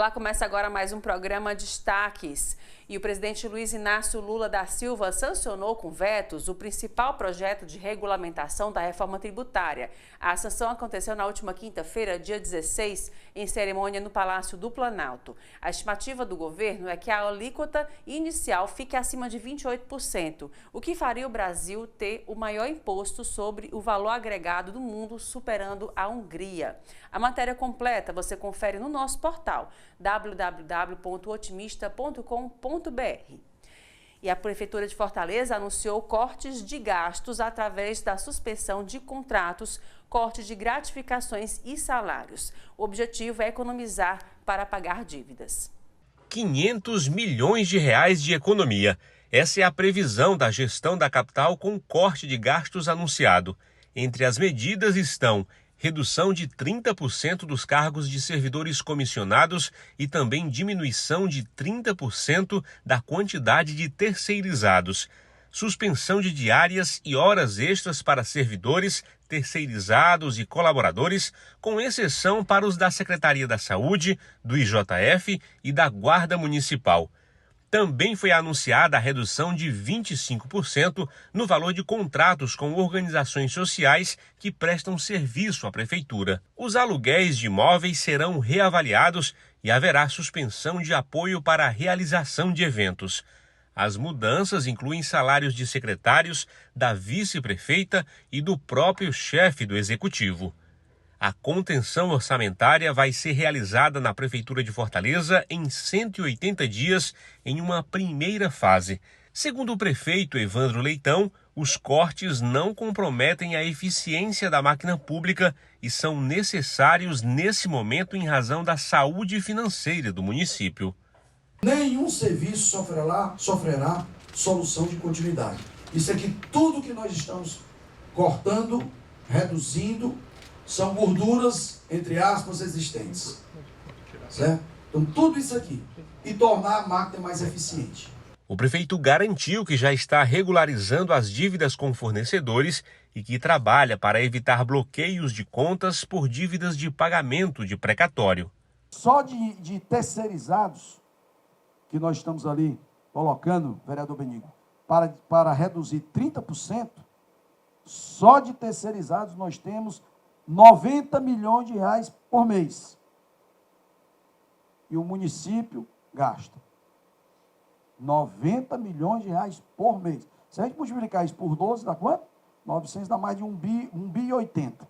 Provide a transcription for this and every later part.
Olá, começa agora mais um programa Destaques. E o presidente Luiz Inácio Lula da Silva sancionou com vetos o principal projeto de regulamentação da reforma tributária. A sanção aconteceu na última quinta-feira, dia 16, em cerimônia no Palácio do Planalto. A estimativa do governo é que a alíquota inicial fique acima de 28%, o que faria o Brasil ter o maior imposto sobre o valor agregado do mundo, superando a Hungria. A matéria completa você confere no nosso portal www.otimista.com.br. E a Prefeitura de Fortaleza anunciou cortes de gastos através da suspensão de contratos, corte de gratificações e salários. O objetivo é economizar para pagar dívidas. 500 milhões de reais de economia. Essa é a previsão da gestão da capital com corte de gastos anunciado. Entre as medidas estão redução de 30% dos cargos de servidores comissionados e também diminuição de 30% da quantidade de terceirizados. Suspensão de diárias e horas extras para servidores, terceirizados e colaboradores, com exceção para os da Secretaria da Saúde, do IJF e da Guarda Municipal. Também foi anunciada a redução de 25% no valor de contratos com organizações sociais que prestam serviço à Prefeitura. Os aluguéis de imóveis serão reavaliados e haverá suspensão de apoio para a realização de eventos. As mudanças incluem salários de secretários, da vice-prefeita e do próprio chefe do executivo. A contenção orçamentária vai ser realizada na Prefeitura de Fortaleza em 180 dias em uma primeira fase. Segundo o prefeito Evandro Leitão, os cortes não comprometem a eficiência da máquina pública e são necessários nesse momento em razão da saúde financeira do município. Nenhum serviço sofrerá solução de continuidade. Isso aqui, tudo que nós estamos cortando, reduzindo, são gorduras, entre aspas, existentes. Certo? Então, tudo isso aqui. E tornar a máquina mais eficiente. O prefeito garantiu que já está regularizando as dívidas com fornecedores e que trabalha para evitar bloqueios de contas por dívidas de pagamento de precatório. Só de terceirizados, que nós estamos ali colocando, vereador Benigno, para reduzir 30%, só de terceirizados nós temos 90 milhões de reais por mês. E o município gasta 90 milhões de reais por mês. Se a gente multiplicar isso por 12, dá quanto? 900 dá mais de 1 bi e 80.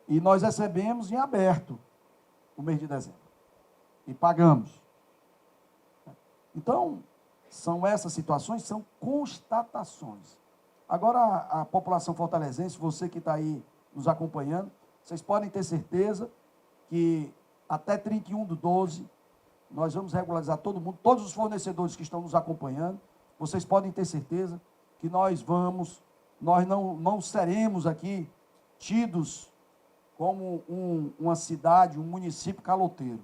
E nós recebemos em aberto o mês de dezembro. E pagamos. Então, são essas situações, são constatações. Agora, a população fortalezense, você que está aí nos acompanhando, vocês podem ter certeza que até 31/12, nós vamos regularizar todo mundo, todos os fornecedores que estão nos acompanhando, vocês podem ter certeza que nós não seremos aqui tidos como uma cidade, um município caloteiro.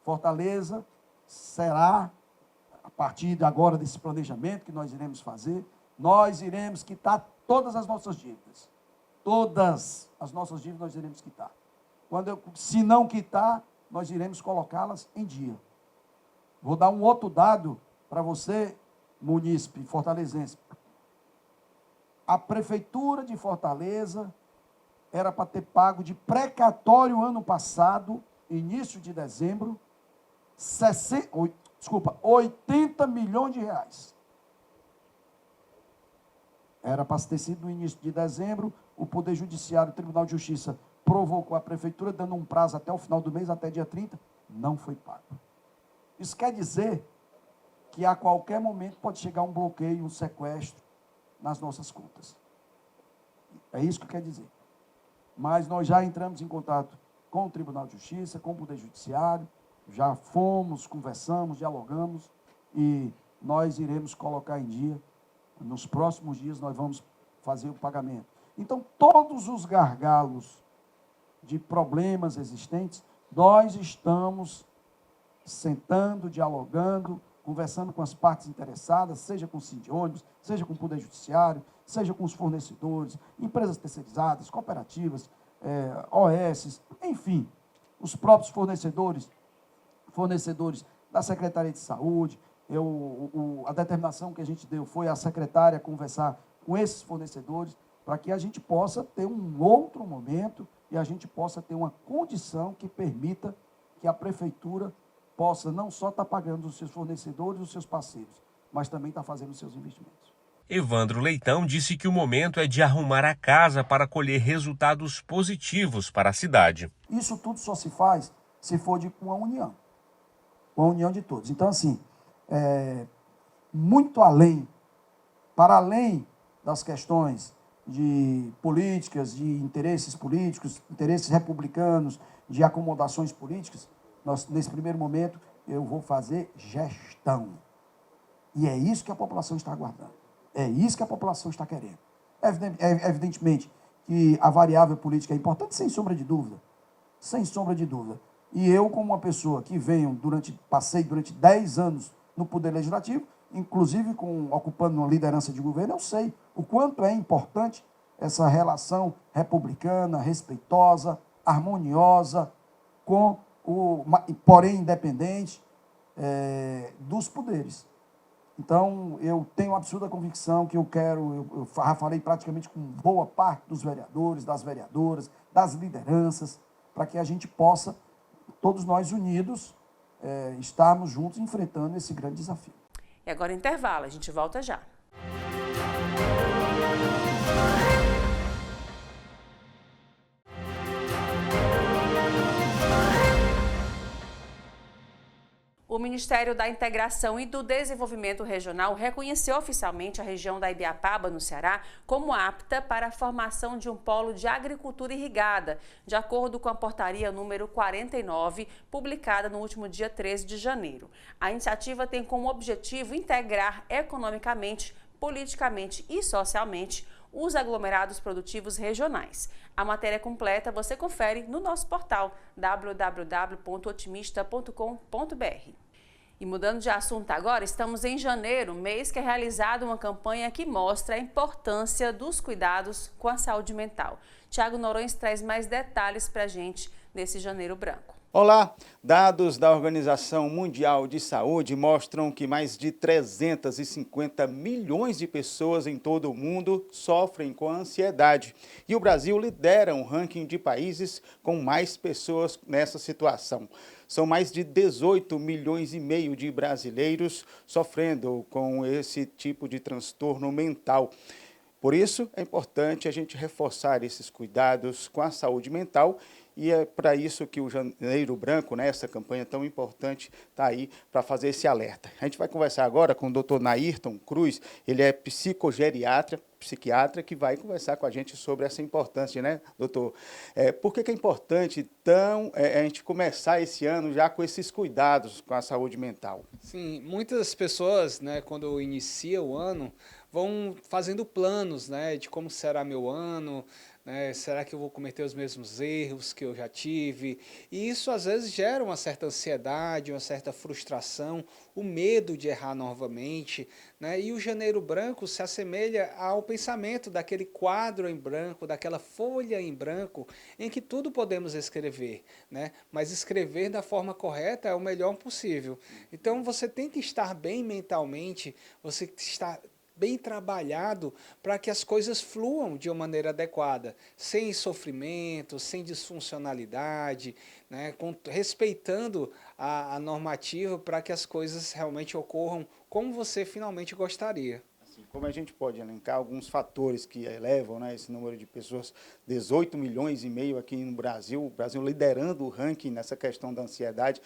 Fortaleza será, a partir de agora desse planejamento que nós iremos fazer, nós iremos quitar todas as nossas dívidas. Todas as nossas dívidas nós iremos quitar. Se não quitar, nós iremos colocá-las em dia. Vou dar um outro dado para você, munícipe fortalezense. A Prefeitura de Fortaleza era para ter pago de precatório ano passado, início de dezembro, 80 milhões de reais. Era para ter sido no início de dezembro, o Poder Judiciário, o Tribunal de Justiça, provocou a Prefeitura, dando um prazo até o final do mês, até dia 30, não foi pago. Isso quer dizer que a qualquer momento pode chegar um bloqueio, um sequestro nas nossas contas. É isso que quer dizer. Mas nós já entramos em contato com o Tribunal de Justiça, com o Poder Judiciário, já fomos, conversamos, dialogamos e nós iremos colocar em dia. Nos próximos dias nós vamos fazer o pagamento. Então, todos os gargalos de problemas existentes, nós estamos sentando, dialogando, conversando com as partes interessadas, seja com o Sindônibus, seja com o Poder Judiciário, seja com os fornecedores, empresas terceirizadas, cooperativas, OS, enfim, os próprios fornecedores da Secretaria de Saúde. A determinação que a gente deu foi a secretária conversar com esses fornecedores para que a gente possa ter um outro momento e a gente possa ter uma condição que permita que a prefeitura possa não só estar pagando os seus fornecedores, os seus parceiros, mas também estar fazendo os seus investimentos. Evandro Leitão disse que o momento é de arrumar a casa para colher resultados positivos para a cidade. Isso tudo só se faz se for com a união de todos. Então, assim, muito além, para além das questões de políticas, de interesses políticos, interesses republicanos, de acomodações políticas, nesse primeiro momento, eu vou fazer gestão. E é isso que a população está aguardando. É isso que a população está querendo. Evidentemente que a variável política é importante, sem sombra de dúvida. Sem sombra de dúvida. E eu, como uma pessoa que passei durante 10 anos no Poder Legislativo, inclusive ocupando uma liderança de governo, eu sei o quanto é importante essa relação republicana, respeitosa, harmoniosa, porém independente, dos poderes. Então, eu tenho absoluta convicção que eu já falei praticamente com boa parte dos vereadores, das vereadoras, das lideranças, para que a gente possa, todos nós unidos, estarmos juntos enfrentando esse grande desafio. E agora intervalo, a gente volta já. O Ministério da Integração e do Desenvolvimento Regional reconheceu oficialmente a região da Ibiapaba, no Ceará, como apta para a formação de um polo de agricultura irrigada, de acordo com a portaria número 49, publicada no último dia 13 de janeiro. A iniciativa tem como objetivo integrar economicamente, politicamente e socialmente os aglomerados produtivos regionais. A matéria completa você confere no nosso portal www.otimista.com.br. E mudando de assunto agora, estamos em janeiro, mês que é realizada uma campanha que mostra a importância dos cuidados com a saúde mental. Tiago Noronha traz mais detalhes para a gente nesse Janeiro Branco. Olá! Dados da Organização Mundial de Saúde mostram que mais de 350 milhões de pessoas em todo o mundo sofrem com ansiedade. E o Brasil lidera um ranking de países com mais pessoas nessa situação. São mais de 18 milhões e meio de brasileiros sofrendo com esse tipo de transtorno mental. Por isso, é importante a gente reforçar esses cuidados com a saúde mental e é para isso que o Janeiro Branco, né, essa campanha tão importante, está aí para fazer esse alerta. A gente vai conversar agora com o Dr. Nairton Cruz, ele é psiquiatra, que vai conversar com a gente sobre essa importância, né, doutor? Por que é importante a gente começar esse ano já com esses cuidados com a saúde mental? Sim, muitas pessoas, né, quando inicia o ano, vão fazendo planos, né, de como será meu ano, né, será que eu vou cometer os mesmos erros que eu já tive? E isso às vezes gera uma certa ansiedade, uma certa frustração, o medo de errar novamente, né? E o Janeiro Branco se assemelha ao pensamento daquele quadro em branco, daquela folha em branco, em que tudo podemos escrever, né? Mas escrever da forma correta é o melhor possível. Então você tem que estar bem mentalmente, você está bem trabalhado para que as coisas fluam de uma maneira adequada, sem sofrimento, sem disfuncionalidade, né, respeitando a normativa para que as coisas realmente ocorram como você finalmente gostaria. Como a gente pode elencar alguns fatores que elevam, né, esse número de pessoas, 18 milhões e meio aqui no Brasil, o Brasil liderando o ranking nessa questão da ansiedade,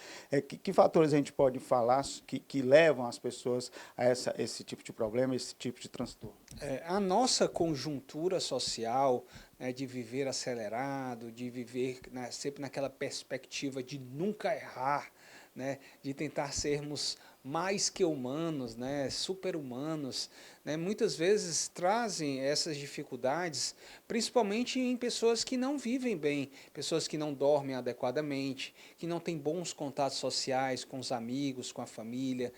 que fatores a gente pode falar que levam as pessoas a esse tipo de problema, esse tipo de transtorno? A nossa conjuntura social, né, de viver acelerado, de viver, né, sempre naquela perspectiva de nunca errar, né, de tentar sermos mais que humanos, né, super-humanos, né, muitas vezes trazem essas dificuldades, principalmente em pessoas que não vivem bem, pessoas que não dormem adequadamente, que não têm bons contatos sociais com os amigos, com a família,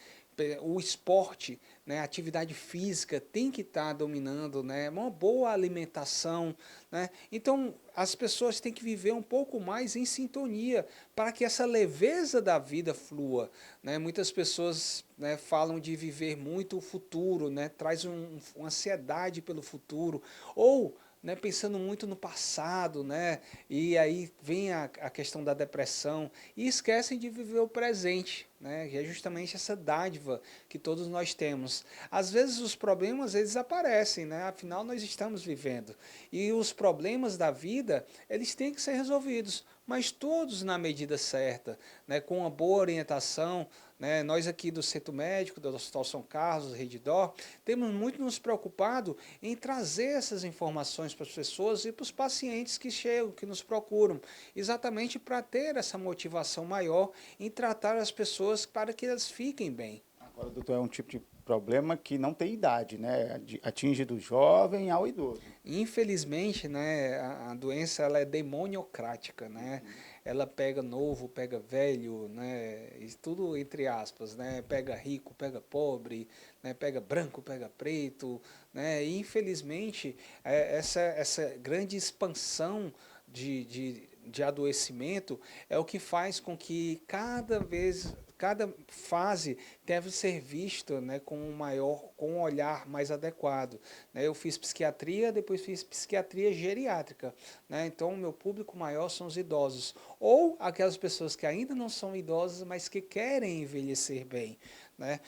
o esporte, né, a atividade física tem que estar dominando, né, uma boa alimentação, né? Então as pessoas têm que viver um pouco mais em sintonia para que essa leveza da vida flua, né? Muitas pessoas, né, falam de viver muito o futuro, né, traz uma ansiedade pelo futuro, ou, né, pensando muito no passado, né, e aí vem a questão da depressão e esquecem de viver o presente, né, que é justamente essa dádiva que todos nós temos. Às vezes os problemas eles aparecem, né, afinal nós estamos vivendo, e os problemas da vida eles têm que ser resolvidos, mas todos na medida certa, né, com uma boa orientação, né, nós aqui do Centro Médico, do Hospital São Carlos, do Redidor, temos muito nos preocupado em trazer essas informações para as pessoas e para os pacientes que chegam, que nos procuram, exatamente para ter essa motivação maior em tratar as pessoas para que elas fiquem bem. Agora, doutor, é um tipo de problema que não tem idade, né? Atinge do jovem ao idoso. Infelizmente, né, a doença ela é demoniocrática, né? Ela pega novo, pega velho, né? E tudo entre aspas, né? Pega rico, pega pobre, né? Pega branco, pega preto, né? E, infelizmente, essa grande expansão de adoecimento é o que faz com que cada fase deve ser vista, né, com um olhar mais adequado, né? Eu fiz psiquiatria, depois fiz psiquiatria geriátrica, né? Então o meu público maior são os idosos, ou aquelas pessoas que ainda não são idosas, mas que querem envelhecer bem, né?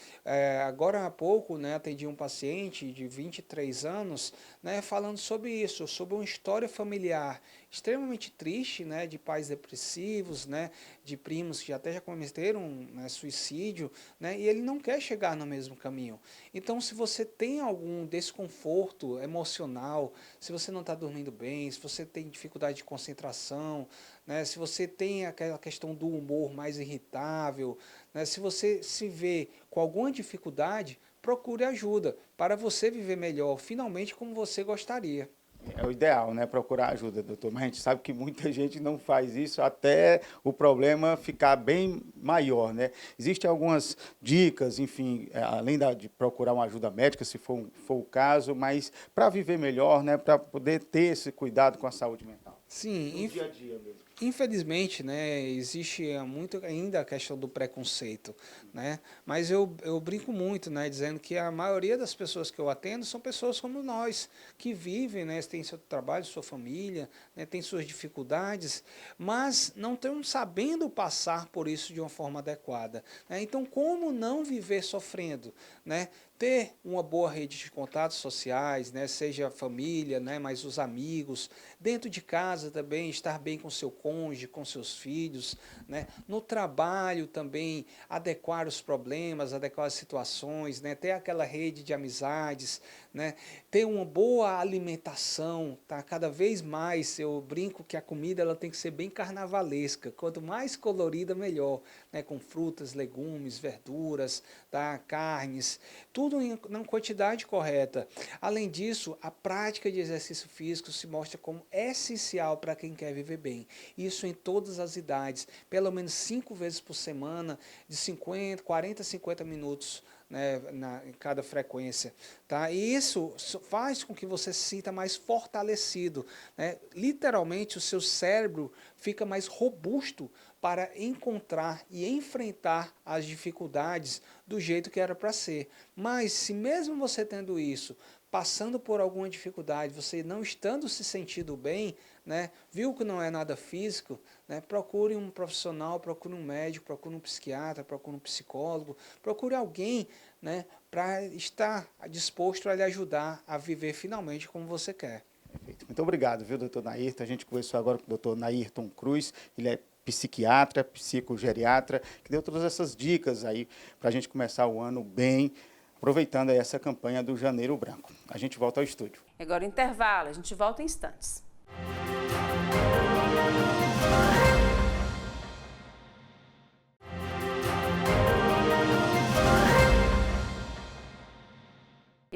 Agora há pouco, né, atendi um paciente de 23 anos, né, falando sobre isso, sobre uma história familiar extremamente triste, né, de pais depressivos, né, de primos que até já cometeram, né, suicídio, né, e ele não quer chegar no mesmo caminho. Então, se você tem algum desconforto emocional, se você não está dormindo bem, se você tem dificuldade de concentração, né, se você tem aquela questão do humor mais irritável, né, se você se vê com alguma dificuldade, procure ajuda para você viver melhor, finalmente como você gostaria. É o ideal, né? Procurar ajuda, doutor. Mas a gente sabe que muita gente não faz isso até o problema ficar bem maior, né? Existem algumas dicas, enfim, além de procurar uma ajuda médica, se for o caso, mas para viver melhor, né? Para poder ter esse cuidado com a saúde mental. Sim, no dia a dia mesmo. Infelizmente, né, existe muito ainda a questão do preconceito, né? Mas eu brinco muito, né, dizendo que a maioria das pessoas que eu atendo são pessoas como nós, que vivem, né, têm seu trabalho, sua família, né, têm suas dificuldades, mas não estão sabendo passar por isso de uma forma adequada, né? Então, como não viver sofrendo, né? Ter uma boa rede de contatos sociais, né, seja a família, né, mas os amigos, dentro de casa também, estar bem com seu cônjuge, com seus filhos, né, no trabalho também, adequar os problemas, adequar as situações, né, ter aquela rede de amizades, né, ter uma boa alimentação, tá? Cada vez mais eu brinco que a comida ela tem que ser bem carnavalesca, quanto mais colorida melhor, né, com frutas, legumes, verduras, tá, carnes, tudo em quantidade correta. Além disso, a prática de exercício físico se mostra como essencial para quem quer viver bem. Isso em todas as idades, pelo menos 5 vezes por semana, de 40 a 50 minutos, né, em cada frequência, tá? E isso faz com que você se sinta mais fortalecido, né? Literalmente o seu cérebro fica mais robusto para encontrar e enfrentar as dificuldades do jeito que era para ser. Mas se mesmo você tendo isso, passando por alguma dificuldade, você não estando se sentindo bem, né, viu que não é nada físico, né, procure um profissional, procure um médico, procure um psiquiatra, procure um psicólogo, procure alguém, né, para estar disposto a lhe ajudar a viver finalmente como você quer. Perfeito. Muito obrigado, viu, doutor Nairton? A gente conversou agora com o doutor Nairton Cruz, ele é psiquiatra, psicogeriatra, que deu todas essas dicas aí para a gente começar o ano bem, aproveitando aí essa campanha do Janeiro Branco. A gente volta ao estúdio. Agora o intervalo, a gente volta em instantes.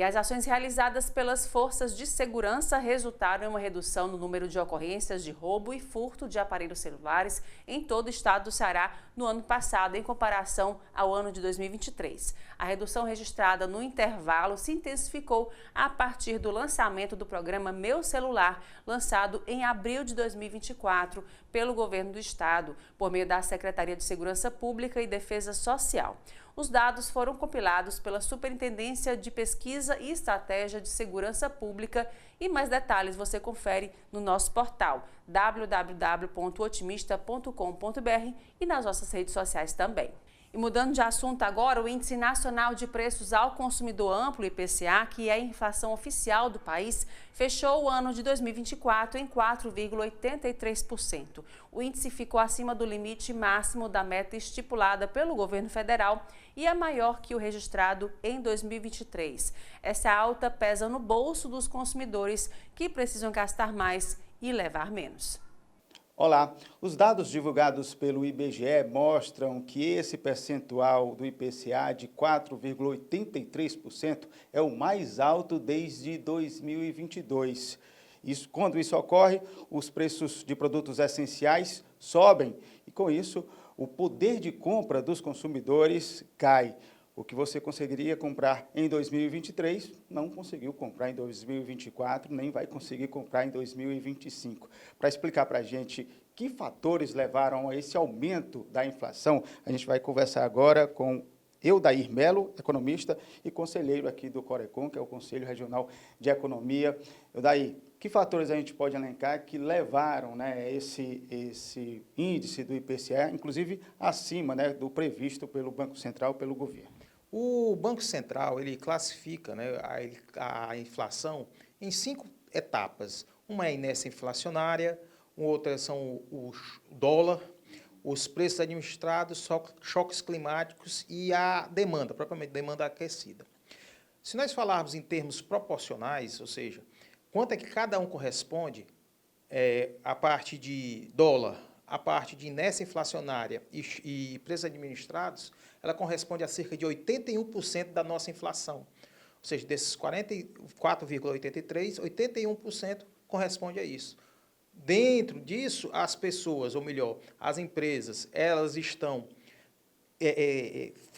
E as ações realizadas pelas forças de segurança resultaram em uma redução no número de ocorrências de roubo e furto de aparelhos celulares em todo o estado do Ceará no ano passado, em comparação ao ano de 2023. A redução registrada no intervalo se intensificou a partir do lançamento do programa Meu Celular, lançado em abril de 2024 pelo governo do estado, por meio da Secretaria de Segurança Pública e Defesa Social. Os dados foram compilados pela Superintendência de Pesquisa e Estratégia de Segurança Pública e mais detalhes você confere no nosso portal www.otimista.com.br e nas nossas redes sociais também. E mudando de assunto agora, o Índice Nacional de Preços ao Consumidor Amplo, IPCA, que é a inflação oficial do país, fechou o ano de 2024 em 4,83%. O índice ficou acima do limite máximo da meta estipulada pelo governo federal e é maior que o registrado em 2023. Essa alta pesa no bolso dos consumidores que precisam gastar mais e levar menos. Olá, os dados divulgados pelo IBGE mostram que esse percentual do IPCA de 4,83% é o mais alto desde 2022. Quando isso ocorre, os preços de produtos essenciais sobem e, com isso, o poder de compra dos consumidores cai. O que você conseguiria comprar em 2023, não conseguiu comprar em 2024, nem vai conseguir comprar em 2025. Para explicar para a gente que fatores levaram a esse aumento da inflação, a gente vai conversar agora com Eudair Melo, economista e conselheiro aqui do Corecon, que é o Conselho Regional de Economia. Eudair, que fatores a gente pode elencar que levaram, né, esse índice do IPCA, inclusive acima, né, do previsto pelo Banco Central, pelo governo? O Banco Central, ele classifica, né, a inflação em 5 etapas. Uma é a inércia inflacionária, outra são o dólar, os preços administrados, choques climáticos e a demanda, propriamente demanda aquecida. Se nós falarmos em termos proporcionais, ou seja, quanto é que cada um corresponde, a parte de dólar, a parte de inércia inflacionária e preços administrados, ela corresponde a cerca de 81% da nossa inflação. Ou seja, desses 44,83%, 81% corresponde a isso. Dentro disso, as pessoas, ou melhor, as empresas, elas estão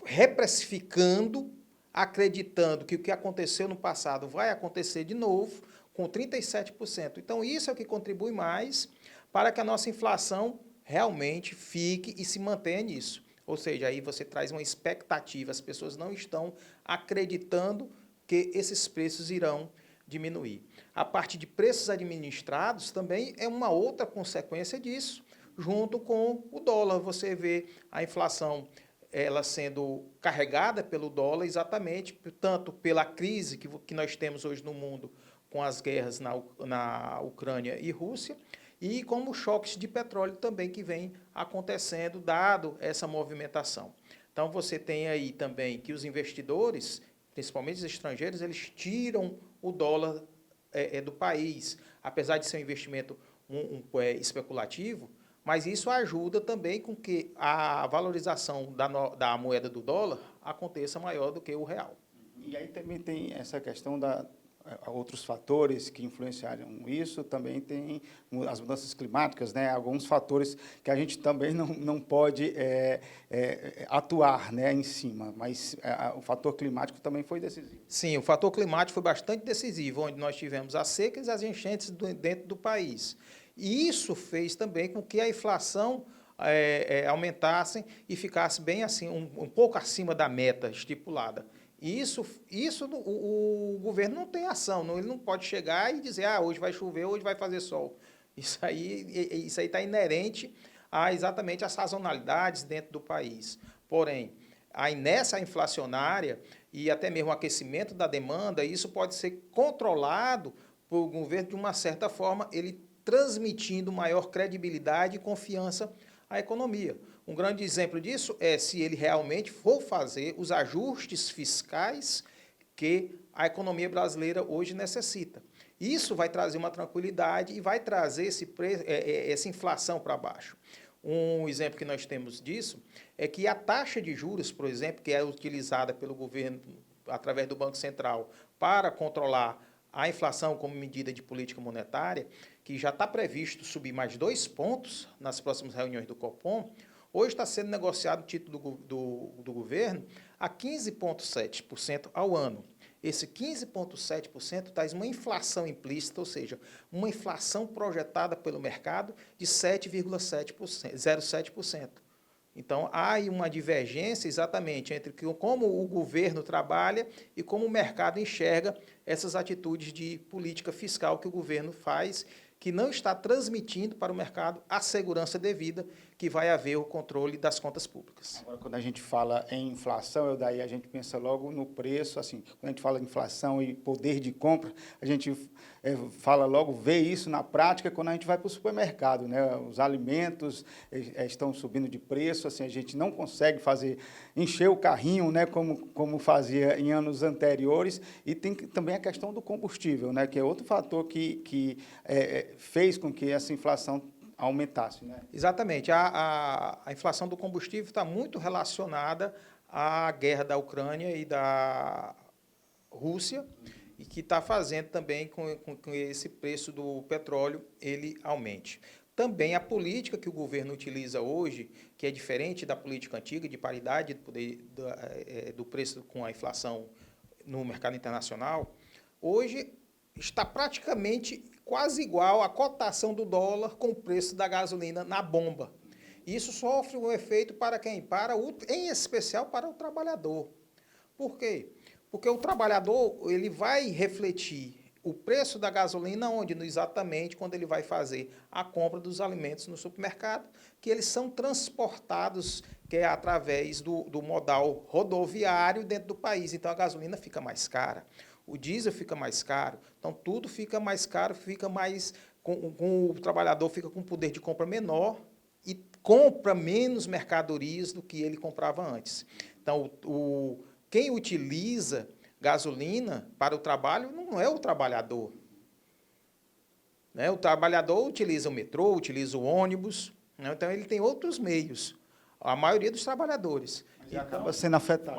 reprecificando, acreditando que o que aconteceu no passado vai acontecer de novo, com 37%. Então, isso é o que contribui mais para que a nossa inflação realmente fique e se mantenha nisso. Ou seja, aí você traz uma expectativa, as pessoas não estão acreditando que esses preços irão diminuir. A parte de preços administrados também é uma outra consequência disso, junto com o dólar. Você vê a inflação ela sendo carregada pelo dólar exatamente, tanto pela crise que nós temos hoje no mundo, com as guerras na Ucrânia e Rússia, e como choques de petróleo também que vem acontecendo, dado essa movimentação. Então, você tem aí também que os investidores, principalmente os estrangeiros, eles tiram o dólar do país, apesar de ser um investimento especulativo, mas isso ajuda também com que a valorização da moeda do dólar aconteça maior do que o real. E aí também tem essa questão outros fatores que influenciaram isso, também tem as mudanças climáticas, né? Alguns fatores que a gente também não pode atuar, né, em cima, mas o fator climático também foi decisivo. Sim, o fator climático foi bastante decisivo, onde nós tivemos as secas e as enchentes dentro do país. E isso fez também com que a inflação aumentasse e ficasse bem assim, um pouco acima da meta estipulada. Isso o governo não tem ação, ele não pode chegar e dizer, hoje vai chover, hoje vai fazer sol. Isso aí está inerente exatamente às sazonalidades dentro do país. Porém, a inércia inflacionária e até mesmo o aquecimento da demanda, isso pode ser controlado por o governo de uma certa forma, ele transmitindo maior credibilidade e confiança à economia. Um grande exemplo disso é se ele realmente for fazer os ajustes fiscais que a economia brasileira hoje necessita. Isso vai trazer uma tranquilidade e vai trazer essa inflação para baixo. Um exemplo que nós temos disso é que a taxa de juros, por exemplo, que é utilizada pelo governo através do Banco Central para controlar a inflação como medida de política monetária, que já está previsto subir mais 2 pontos nas próximas reuniões do Copom, hoje está sendo negociado o título do governo a 15,7% ao ano. Esse 15,7% traz uma inflação implícita, ou seja, uma inflação projetada pelo mercado de 0,7%. Então, há aí uma divergência exatamente entre como o governo trabalha e como o mercado enxerga essas atitudes de política fiscal que o governo faz, que não está transmitindo para o mercado a segurança devida que vai haver o controle das contas públicas. Agora, quando a gente fala em inflação, daí a gente pensa logo no preço, assim, quando a gente fala em inflação e poder de compra, a gente fala logo, vê isso na prática quando a gente vai para o supermercado, né? Os alimentos estão subindo de preço, assim, a gente não consegue encher o carrinho, né, como fazia em anos anteriores, e tem também a questão do combustível, né, que é outro fator que fez com que essa inflação aumentasse, né? Exatamente. A inflação do combustível está muito relacionada à guerra da Ucrânia e da Rússia, e que está fazendo também com que esse preço do petróleo ele aumente. Também a política que o governo utiliza hoje, que é diferente da política antiga, de paridade do preço com a inflação no mercado internacional, hoje está praticamente quase igual a cotação do dólar com o preço da gasolina na bomba. Isso sofre um efeito para quem? Em especial para o trabalhador. Por quê? Porque o trabalhador ele vai refletir o preço da gasolina onde? Exatamente quando ele vai fazer a compra dos alimentos no supermercado, que eles são transportados que é através do modal rodoviário dentro do país. Então, a gasolina fica mais cara. O diesel fica mais caro, então tudo fica mais caro, fica mais o trabalhador fica com um poder de compra menor e compra menos mercadorias do que ele comprava antes. Então, quem utiliza gasolina para o trabalho não é o trabalhador. Né? O trabalhador utiliza o metrô, utiliza o ônibus, né? Então ele tem outros meios, a maioria dos trabalhadores. E acaba sendo afetado.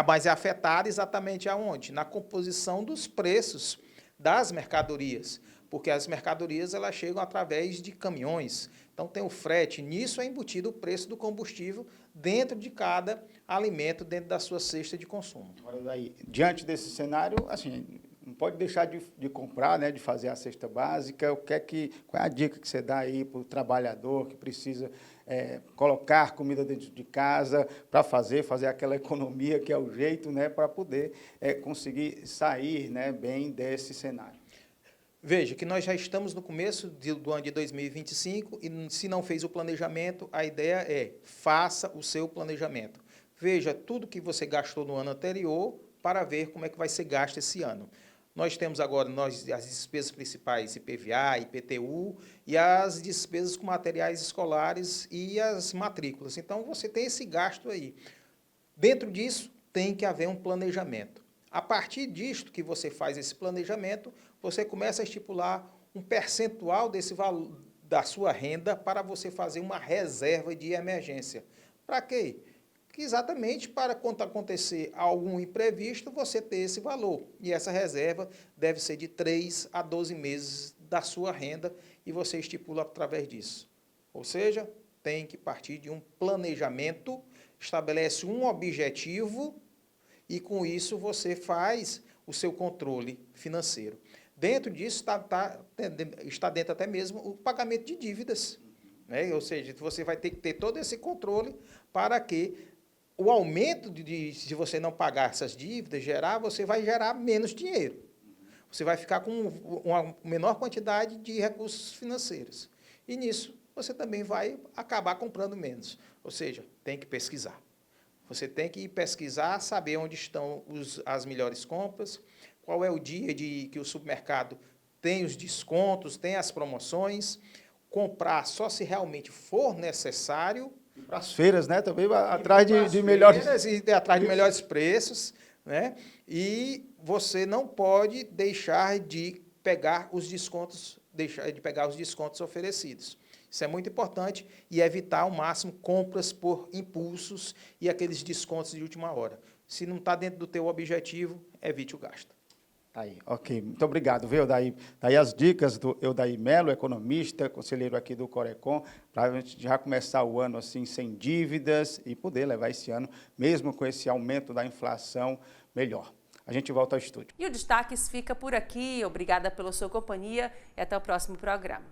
Mas é afetado exatamente aonde? Na composição dos preços das mercadorias, porque as mercadorias elas chegam através de caminhões. Então tem o frete, nisso é embutido o preço do combustível dentro de cada alimento, dentro da sua cesta de consumo. Agora, daí, diante desse cenário, assim, não pode deixar de comprar, né, de fazer a cesta básica. Qual é a dica que você dá aí para o trabalhador que precisa colocar comida dentro de casa para fazer aquela economia que é o jeito, né, para poder conseguir sair, né, bem desse cenário? Veja que nós já estamos no começo do ano de 2025 e se não fez o planejamento, a ideia é faça o seu planejamento. Veja tudo que você gastou no ano anterior para ver como é que vai ser gasto esse ano. Nós temos agora as despesas principais, IPVA, IPTU, e as despesas com materiais escolares e as matrículas. Então, você tem esse gasto aí. Dentro disso, tem que haver um planejamento. A partir disto que você faz esse planejamento, você começa a estipular um percentual desse valor da sua renda para você fazer uma reserva de emergência. Para quê? Exatamente para quando acontecer algum imprevisto, você ter esse valor. E essa reserva deve ser de 3 a 12 meses da sua renda e você estipula através disso. Ou seja, tem que partir de um planejamento, estabelece um objetivo e com isso você faz o seu controle financeiro. Dentro disso está dentro até mesmo o pagamento de dívidas. Né? Ou seja, você vai ter que ter todo esse controle para que o aumento se você não pagar essas dívidas, você vai gerar menos dinheiro. Você vai ficar com uma menor quantidade de recursos financeiros. E nisso, você também vai acabar comprando menos. Ou seja, tem que pesquisar. Você tem que pesquisar, saber onde estão as melhores compras, qual é o dia que o supermercado tem os descontos, tem as promoções, comprar só se realmente for necessário. Para as feiras, né? Também atrás de melhores... atrás de melhores preços, né? E você não pode deixar de pegar os descontos, oferecidos. Isso é muito importante e evitar ao máximo compras por impulsos e aqueles descontos de última hora. Se não está dentro do teu objetivo, evite o gasto. Tá aí, ok. Muito obrigado, viu, Eudair? Daí as dicas do Eudair Melo, economista, conselheiro aqui do Corecon, para a gente já começar o ano assim sem dívidas e poder levar esse ano, mesmo com esse aumento da inflação, melhor. A gente volta ao estúdio. E o Destaques fica por aqui. Obrigada pela sua companhia e até o próximo programa.